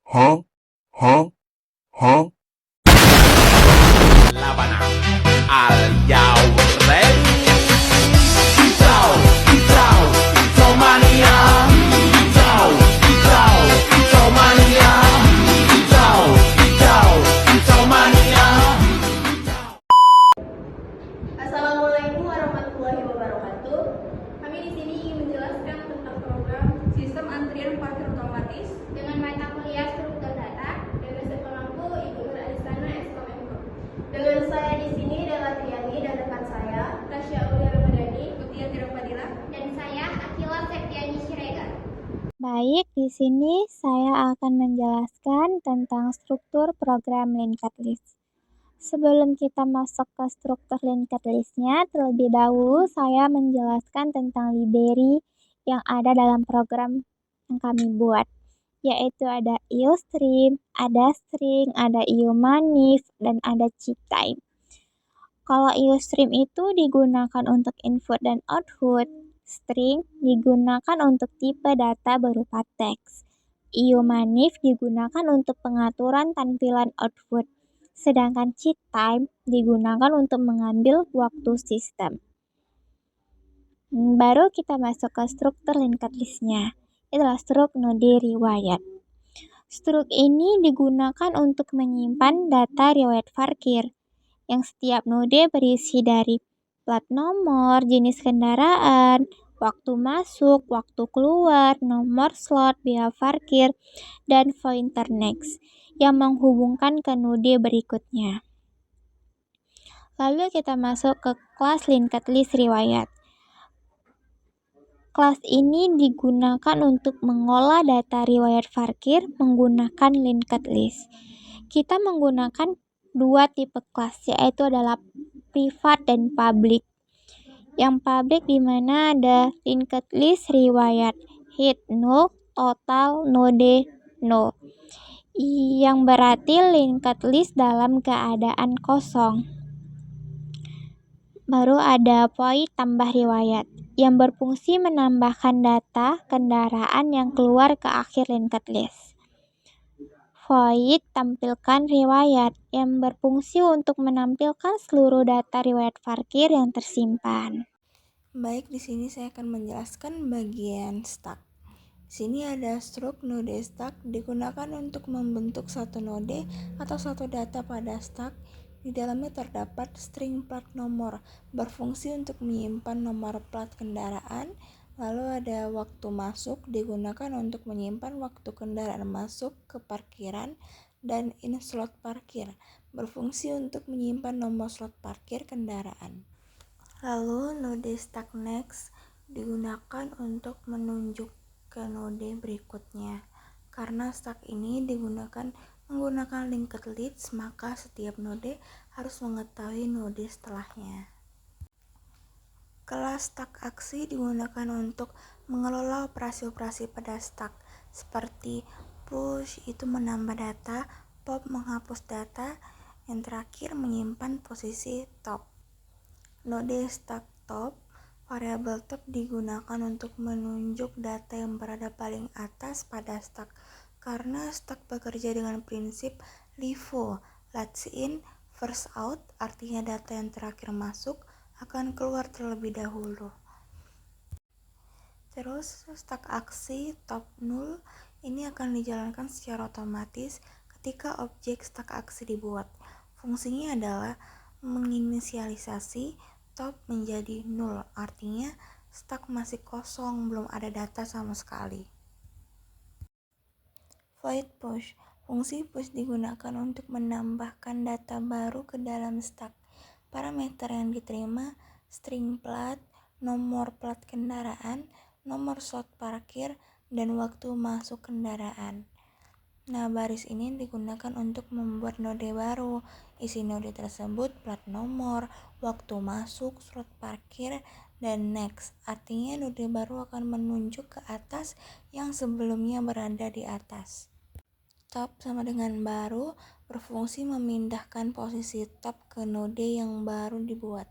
Huh? Huh? Huh? Laban al y'all ready? Hijau, hijau, hijau mania. Hijau, hijau, hijau mania. Hijau, hijau, hijau mania. Assalamualaikum warahmatullahi wabarakatuh. Kami di sini ingin menjelaskan tentang program sistem antrian parkir otomatis dengan mata kuliah struktur data dan dosen pemangku Ibu Nur Arisana SKMK. Dengan saya di sini adalah Triani dan rekan saya Tasya Aulia Ramadhani, Mutia Tirofadila, dan saya Akila Septiani Siregar. Baik, di sini saya akan menjelaskan tentang struktur program linked list. Sebelum kita masuk ke struktur linked list-nya, terlebih dahulu saya menjelaskan tentang library yang ada dalam program yang kami buat, yaitu ada IOStream, ada string, ada IOManif, dan ada CTime. Kalau IOStream itu digunakan untuk input dan output, string digunakan untuk tipe data berupa teks. IOManif digunakan untuk pengaturan tampilan output, sedangkan CTime digunakan untuk mengambil waktu sistem. Baru kita masuk ke struktur linked list-nya. Itulah struk node riwayat. Struk ini digunakan untuk menyimpan data riwayat parkir, yang setiap node berisi dari plat nomor, jenis kendaraan, waktu masuk, waktu keluar, nomor slot, biaya parkir, dan pointer next yang menghubungkan ke node berikutnya. Lalu kita masuk ke kelas linked list riwayat. Kelas ini digunakan untuk mengolah data riwayat parkir menggunakan linked list. Kita menggunakan dua tipe kelas, yaitu adalah privat dan public. Yang public di mana ada linked list riwayat hit null, total node null, yang berarti linked list dalam keadaan kosong. Baru ada void tambah riwayat, yang berfungsi menambahkan data kendaraan yang keluar ke akhir linked list. Void tampilkan riwayat, yang berfungsi untuk menampilkan seluruh data riwayat parkir yang tersimpan. Baik, di sini saya akan menjelaskan bagian stack. Di sini ada struk node stack digunakan untuk membentuk satu node atau satu data pada stack. Di dalamnya terdapat string plat nomor, berfungsi untuk menyimpan nomor plat kendaraan. Lalu ada waktu masuk, digunakan untuk menyimpan waktu kendaraan masuk ke parkiran. Dan in slot parkir, berfungsi untuk menyimpan nomor slot parkir kendaraan. Lalu node stack next digunakan untuk menunjuk ke node berikutnya. Karena stack ini menggunakan linked list, maka setiap node harus mengetahui node setelahnya. Kelas stack aksi digunakan untuk mengelola operasi-operasi pada stack, seperti push itu menambah data, pop menghapus data, yang terakhir menyimpan posisi top. Node stack top, variabel top digunakan untuk menunjuk data yang berada paling atas pada stack, karena stack bekerja dengan prinsip LIFO, last in, first out, artinya data yang terakhir masuk akan keluar terlebih dahulu. Terus stack aksi top null ini akan dijalankan secara otomatis ketika objek stack aksi dibuat. Fungsinya adalah menginisialisasi top menjadi null, artinya stack masih kosong, belum ada data sama sekali. Void push, fungsi push digunakan untuk menambahkan data baru ke dalam stack. Parameter yang diterima string plat, nomor plat kendaraan, nomor slot parkir, dan waktu masuk kendaraan. Nah, baris ini digunakan untuk membuat node baru. Isi node tersebut plat nomor, waktu masuk, slot parkir, dan next. Artinya node baru akan menunjuk ke atas yang sebelumnya berada di atas. Top sama dengan baru, berfungsi memindahkan posisi top ke node yang baru dibuat.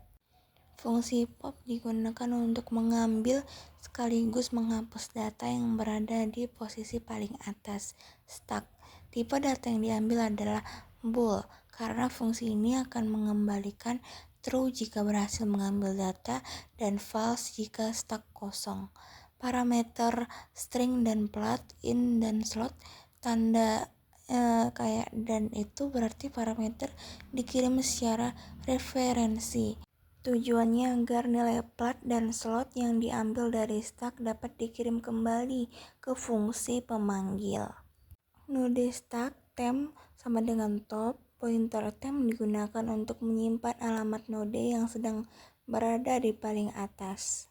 Fungsi pop digunakan untuk mengambil sekaligus menghapus data yang berada di posisi paling atas stack. Tipe data yang diambil adalah bool, karena fungsi ini akan mengembalikan true jika berhasil mengambil data dan false jika stuck kosong. Parameter string dan plat, in dan slot, tanda kayak dan itu berarti parameter dikirim secara referensi. Tujuannya agar nilai plat dan slot yang diambil dari stack dapat dikirim kembali ke fungsi pemanggil. Node stack temp sama dengan top. Pointer temp digunakan untuk menyimpan alamat node yang sedang berada di paling atas.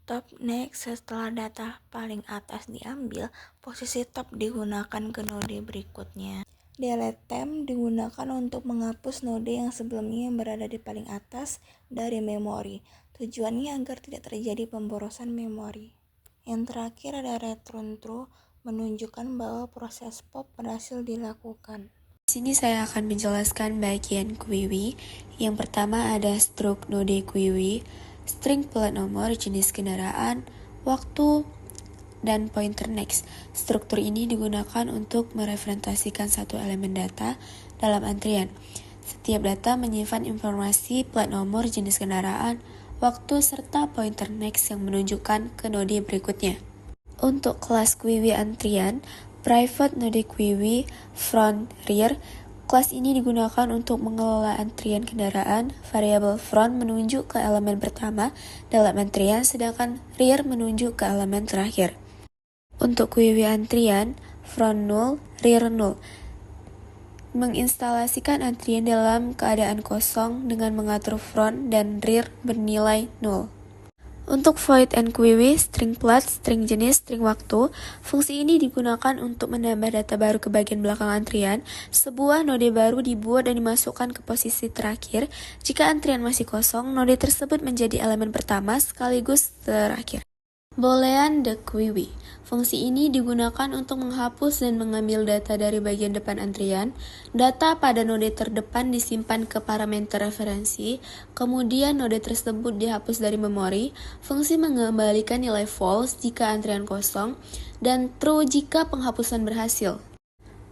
Top next, setelah data paling atas diambil, posisi top digunakan ke node berikutnya. Delete temp digunakan untuk menghapus node yang sebelumnya yang berada di paling atas dari memori. Tujuannya agar tidak terjadi pemborosan memori. Yang terakhir ada return true, menunjukkan bahwa proses pop berhasil dilakukan. Di sini saya akan menjelaskan bagian query. Yang pertama ada struct node query, string plat nomor, jenis kendaraan, waktu, dan pointer next. Struktur ini digunakan untuk merepresentasikan satu elemen data dalam antrian. Setiap data menyimpan informasi plat nomor, jenis kendaraan, waktu, serta pointer next yang menunjukkan ke node berikutnya. Untuk kelas query antrian, private node query front rear, kelas ini digunakan untuk mengelola antrian kendaraan. Variabel front menunjuk ke elemen pertama dalam antrian, sedangkan rear menunjuk ke elemen terakhir. Untuk query antrian, front null, rear null, menginstalasikan antrian dalam keadaan kosong dengan mengatur front dan rear bernilai null. Untuk void and query, string plat, string jenis, string waktu, fungsi ini digunakan untuk menambah data baru ke bagian belakang antrian. Sebuah node baru dibuat dan dimasukkan ke posisi terakhir. Jika antrian masih kosong, node tersebut menjadi elemen pertama sekaligus terakhir. Boolean the query. Fungsi ini digunakan untuk menghapus dan mengambil data dari bagian depan antrian. Data pada node terdepan disimpan ke parameter referensi, kemudian node tersebut dihapus dari memori. Fungsi mengembalikan nilai false jika antrian kosong, dan true jika penghapusan berhasil.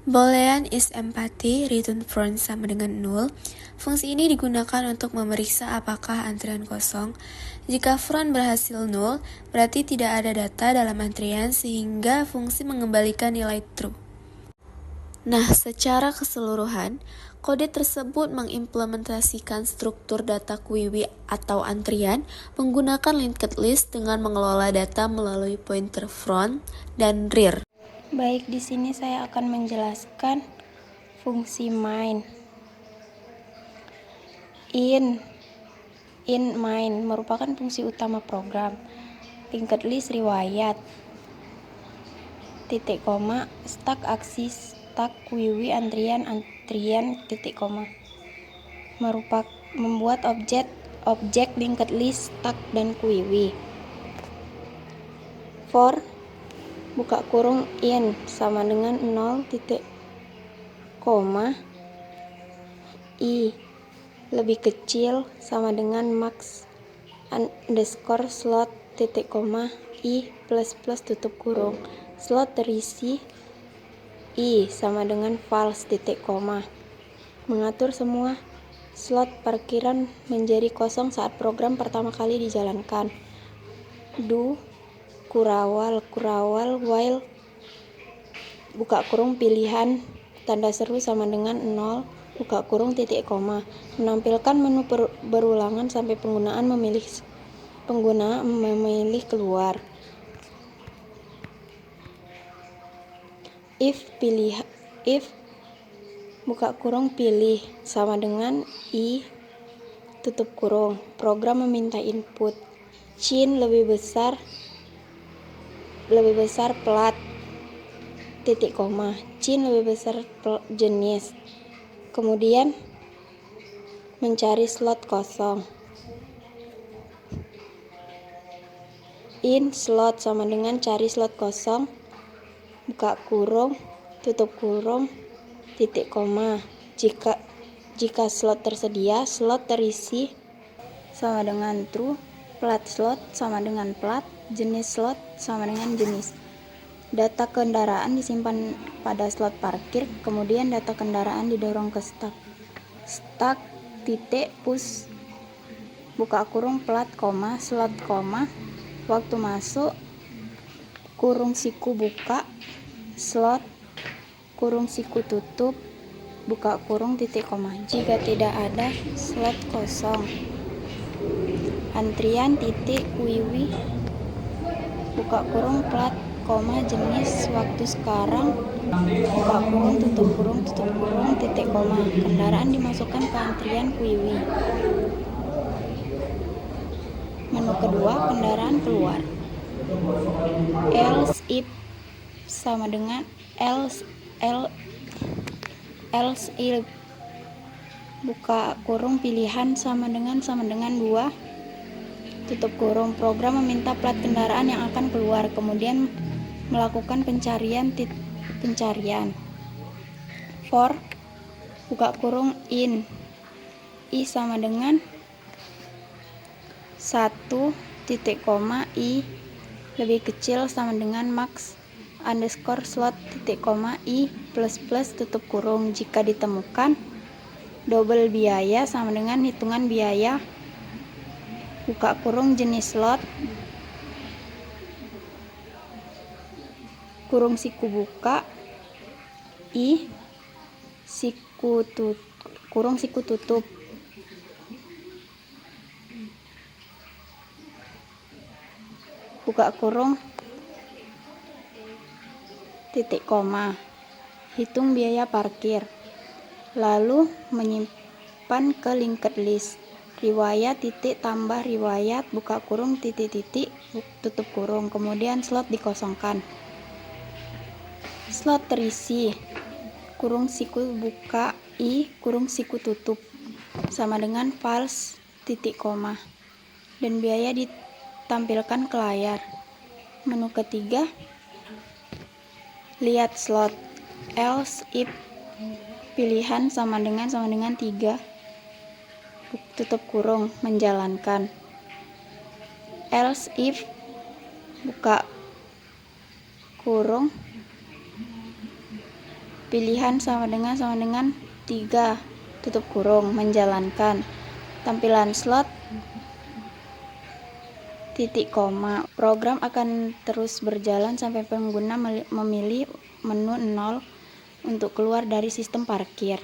Boolean is empty, return front sama dengan null. Fungsi ini digunakan untuk memeriksa apakah antrian kosong. Jika front berhasil null, berarti tidak ada data dalam antrian sehingga fungsi mengembalikan nilai true. Nah, secara keseluruhan, kode tersebut mengimplementasikan struktur data query atau antrian menggunakan linked list dengan mengelola data melalui pointer front dan rear. Baik, di sini saya akan menjelaskan fungsi main. In main merupakan fungsi utama program. Linked list riwayat. Titik koma, stack aksi, stack query antrian, titik koma. Membuat objek linked list, stack dan query. For buka kurung in sama dengan 0 titik koma i lebih kecil sama dengan max underscore slot titik koma i plus plus tutup kurung. Slot terisi i sama dengan false titik koma. Mengatur semua slot parkiran menjadi kosong saat program pertama kali dijalankan. Do kurawal while buka kurung pilihan tanda seru sama dengan 0 buka kurung titik koma, menampilkan menu berulangan sampai pengguna memilih keluar. If buka kurung pilih sama dengan i tutup kurung, program meminta input cin lebih besar plat titik koma, cin lebih besar jenis, kemudian mencari slot kosong. In slot sama dengan cari slot kosong, buka kurung tutup kurung titik koma. Jika slot tersedia, slot terisi sama dengan true, plat slot sama dengan plat, jenis slot sama dengan jenis. Data kendaraan disimpan pada slot parkir, kemudian data kendaraan didorong ke start. Start titik push buka kurung plat koma slot koma waktu masuk kurung siku buka slot kurung siku tutup buka kurung titik koma. Jika tidak ada slot kosong, antrian titik wiwi buka kurung plat koma jenis waktu sekarang buka kurung tutup kurung titik koma. Kendaraan dimasukkan ke antrian wiwi. Menu kedua, kendaraan keluar. Else if sama dengan else if buka kurung pilihan sama dengan 2 tutup kurung. Program meminta plat kendaraan yang akan keluar, kemudian melakukan pencarian. For buka kurung in i sama dengan 1 titik koma i lebih kecil sama dengan max underscore slot titik koma i plus plus tutup kurung. Jika ditemukan double biaya sama dengan hitungan biaya buka kurung jenis slot kurung siku buka i kurung siku tutup buka kurung titik koma hitung biaya parkir, lalu menyimpan ke linked list riwayat titik tambah riwayat buka kurung titik tutup kurung, kemudian slot dikosongkan. Slot terisi kurung siku buka i kurung siku tutup sama dengan false titik koma dan biaya ditampilkan ke layar. Menu ketiga, lihat slot. Else if pilihan sama dengan 3 tutup kurung menjalankan. Else if buka kurung pilihan sama dengan 3 tutup kurung menjalankan. Tampilan slot titik koma. Program akan terus berjalan sampai pengguna memilih menu 0 untuk keluar dari sistem parkir.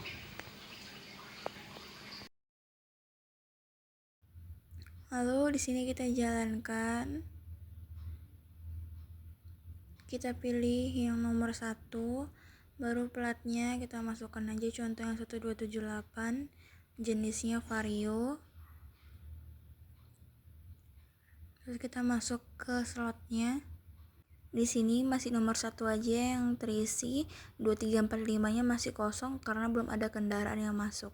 Lalu di sini kita jalankan. Kita pilih yang nomor 1, baru platnya kita masukkan aja, contoh yang 1278, jenisnya Vario. Terus kita masuk ke slotnya. Di sini masih nomor 1 aja yang terisi, 2345-nya masih kosong karena belum ada kendaraan yang masuk.